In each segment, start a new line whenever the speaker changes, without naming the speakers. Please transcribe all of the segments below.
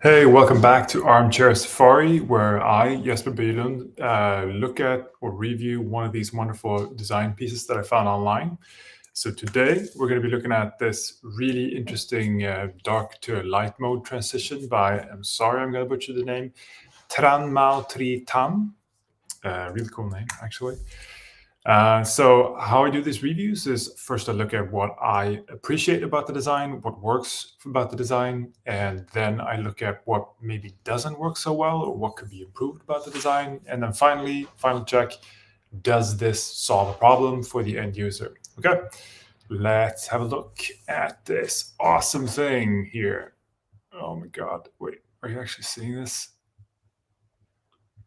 Hey, welcome back to Armchair Safari, where I, Jesper Bylund, look at or review one of these wonderful design pieces that I found online. So today we're going to be looking at this really interesting dark to light mode transition by, I'm sorry, I'm going to butcher the name, Tran Mao Tri Tam. Really cool name, actually. So how I do these reviews is first I look at what I appreciate about the design, what works about the design, and then I look at what maybe doesn't work so well or what could be improved about the design. And then finally, final check, does this solve a problem for the end user? Okay, let's have a look at this awesome thing here. Oh my God, wait, are you actually seeing this?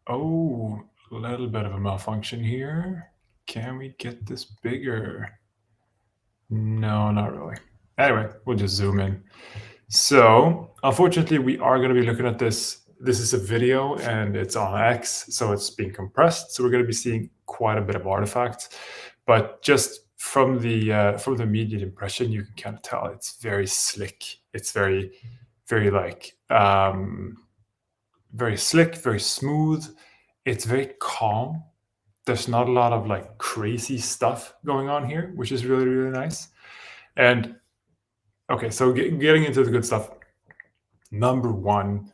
Oh, a little bit of a malfunction here. Can we get this bigger? No, not really. Anyway, we'll just zoom in. So unfortunately, we are going to be looking at this. This is a video and it's on X, so it's being compressed. So we're going to be seeing quite a bit of artifacts, but just from the immediate impression, you can kind of tell it's very slick. It's very, very like very slick, very smooth. It's very calm. There's not a lot of like crazy stuff going on here, which is really, really nice. And okay, so getting into the good stuff. Number one,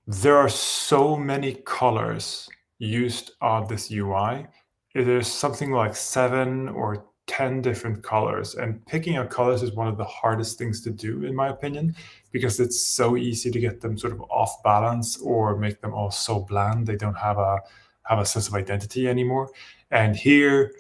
there are so many colors used on this UI. There's something like 7 or 10 different colors, and picking out colors is one of the hardest things to do, in my opinion, because it's so easy to get them sort of off balance or make them all so bland they don't have a sense of identity anymore. And here,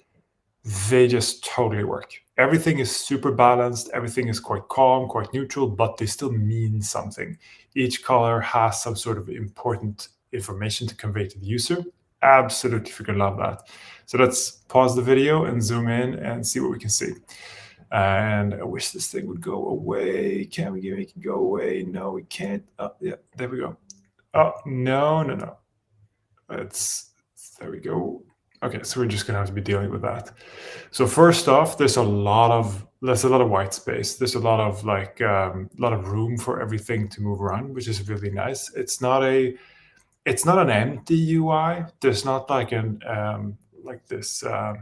they just totally work. Everything is super balanced. Everything is quite calm, quite neutral, but they still mean something. Each color has some sort of important information to convey to the user. Absolutely freaking love that. So let's pause the video and zoom in and see what we can see. And I wish this thing would go away. Can we make it go away? No, we can't. Oh, yeah, there we go. Oh, no, no, no. There we go. Okay, so we're just gonna have to be dealing with that. So first off, there's a lot of white space. There's a lot of like lot of room for everything to move around, which is really nice. It's not an empty UI. There's not like an like this uh,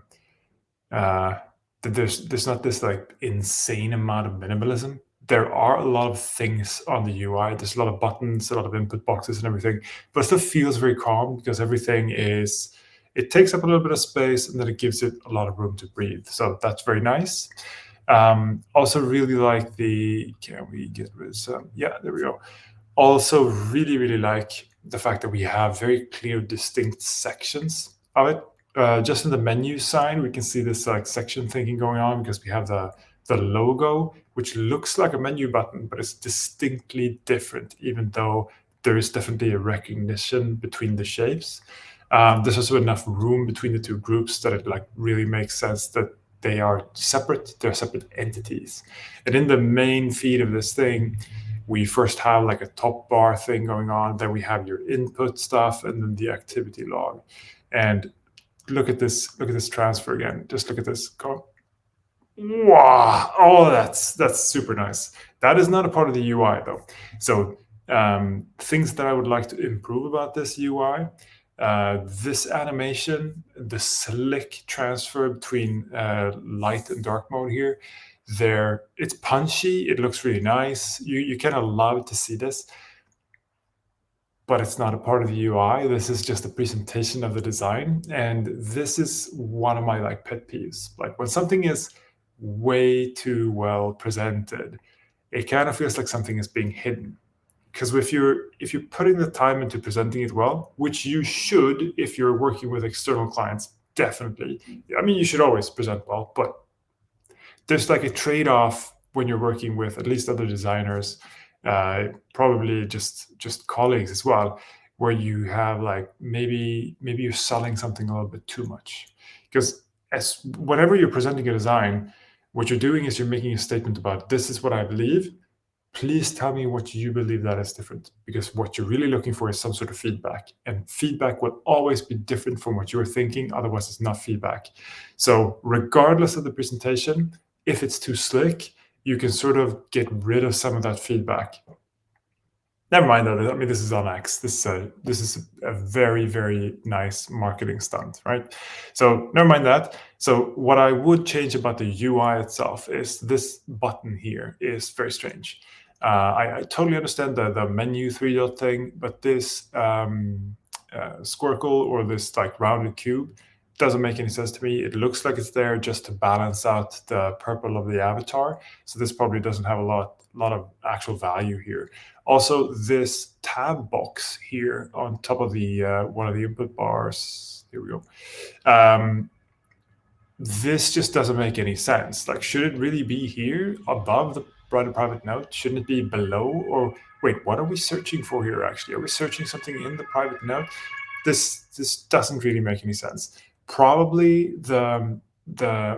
there's not this like insane amount of minimalism. There are a lot of things on the UI. There's a lot of buttons, a lot of input boxes and everything, but it still feels very calm because everything is, it takes up a little bit of space and then it gives it a lot of room to breathe. So that's very nice. Also really like can we get rid of some? Yeah, there we go. Also really, really like the fact that we have very clear, distinct sections of it. Just in the menu side, we can see this like section thinking going on because we have the logo, which looks like a menu button, but it's distinctly different, even though there is definitely a recognition between the shapes. There's also enough room between the two groups that it like really makes sense that they are separate. They're separate entities. And in the main feed of this thing, we first have like a top bar thing going on, then we have your input stuff, and then the activity log. And look at this transfer again. Just look at this. Go. Wow. Oh, that's super nice. That is not a part of the UI though. So things that I would like to improve about this UI. This animation, the slick transfer between light and dark mode here, it's punchy, it looks really nice. You kind of love to see this, but it's not a part of the UI. This is just a presentation of the design. And this is one of my like pet peeves. Like when something is way too well presented, it kind of feels like something is being hidden. Because if you're putting the time into presenting it well, which you should if you're working with external clients, definitely. I mean, you should always present well, but there's like a trade-off when you're working with at least other designers, probably just colleagues as well, where you have like maybe you're selling something a little bit too much. Because whenever you're presenting a design, what you're doing is you're making a statement about this is what I believe. Please tell me what you believe that is different, because what you're really looking for is some sort of feedback, and feedback will always be different from what you're thinking. Otherwise, it's not feedback. So regardless of the presentation, if it's too slick, you can sort of get rid of some of that feedback. Never mind though. I mean, this is on X. This is a very very nice marketing stunt, right? So never mind that. So what I would change about the UI itself is this button here is very strange. I totally understand the menu three dot thing, but this squircle or this like rounded cube doesn't make any sense to me. It looks like it's there just to balance out the purple of the avatar. So this probably doesn't have a lot of actual value here. Also, this tab box here on top of the one of the input bars. Here we go. Um, this just doesn't make any sense. Like, should it really be here above the private note? Shouldn't it be below? Or wait, what are we searching for here? Actually, are we searching something in the private note? This doesn't really make any sense. Probably the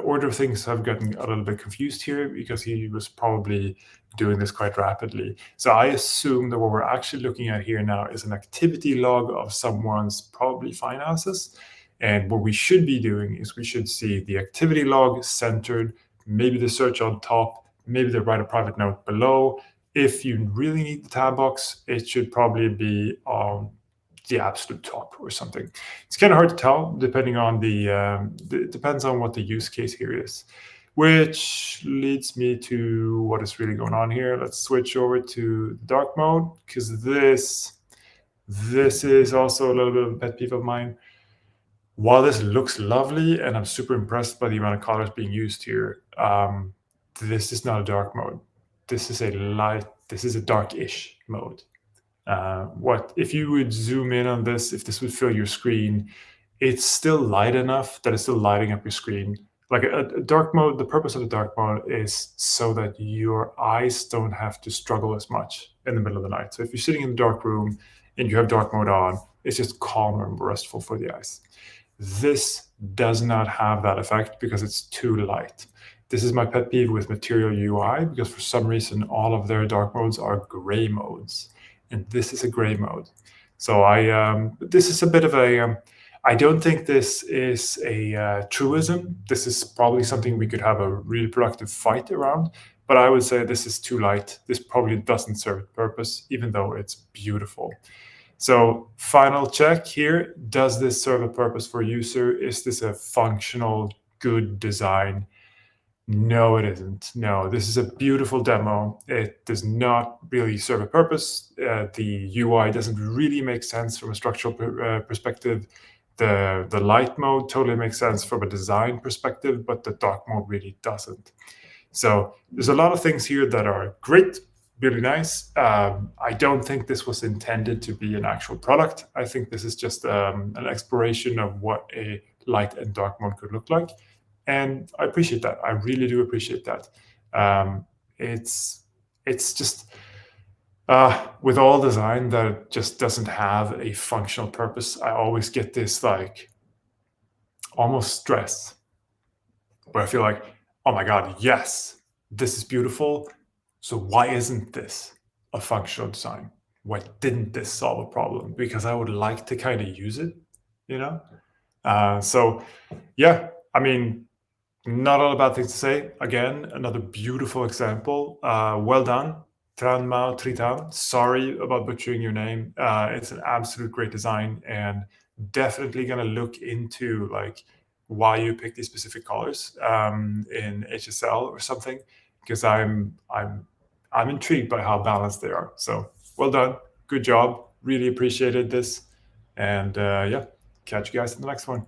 order of things have gotten a little bit confused here because he was probably doing this quite rapidly. So I assume that what we're actually looking at here now is an activity log of someone's probably finances. And what we should be doing is we should see the activity log centered, maybe the search on top, maybe they write a private note below. If you really need the tab box, it should probably be on the absolute top or something. It's kind of hard to tell depending on depends on what the use case here is. Which leads me to what is really going on here. Let's switch over to dark mode because this is also a little bit of a pet peeve of mine. While this looks lovely and I'm super impressed by the amount of colors being used here, this is not a dark mode. This is a light, this is a dark-ish mode. What if you would zoom in on this, if this would fill your screen, it's still light enough that it's still lighting up your screen. Like a dark mode, the purpose of the dark mode is so that your eyes don't have to struggle as much in the middle of the night. So if you're sitting in a dark room and you have dark mode on, it's just calmer and restful for the eyes. This does not have that effect because it's too light. This is my pet peeve with Material UI because for some reason all of their dark modes are gray modes, and this is a gray mode. So this is a bit of a I don't think this is a truism. This is probably something we could have a really productive fight around, but I would say this is too light. This probably doesn't serve its purpose, even though it's beautiful. So final check here, does this serve a purpose for a user? Is this a functional, good design? No, it isn't. No, this is a beautiful demo. It does not really serve a purpose. The UI doesn't really make sense from a structural perspective. The light mode totally makes sense from a design perspective, but the dark mode really doesn't. So there's a lot of things here that are great, really nice. I don't think this was intended to be an actual product. I think this is just an exploration of what a light and dark mode could look like. And I appreciate that. I really do appreciate that. Um, it's just with all design that just doesn't have a functional purpose. I always get this like almost stress where I feel like, oh my God, yes, this is beautiful. So why isn't this a functional design? Why didn't this solve a problem? Because I would like to kind of use it, you know? So yeah, I mean, not all bad things to say. Again, another beautiful example. Well done, Tranmao Tritan. Sorry about butchering your name. It's an absolute great design, and definitely gonna look into like why you pick these specific colors in HSL or something, because I'm intrigued by how balanced they are. So well done, good job. Really appreciated this, and yeah, catch you guys in the next one.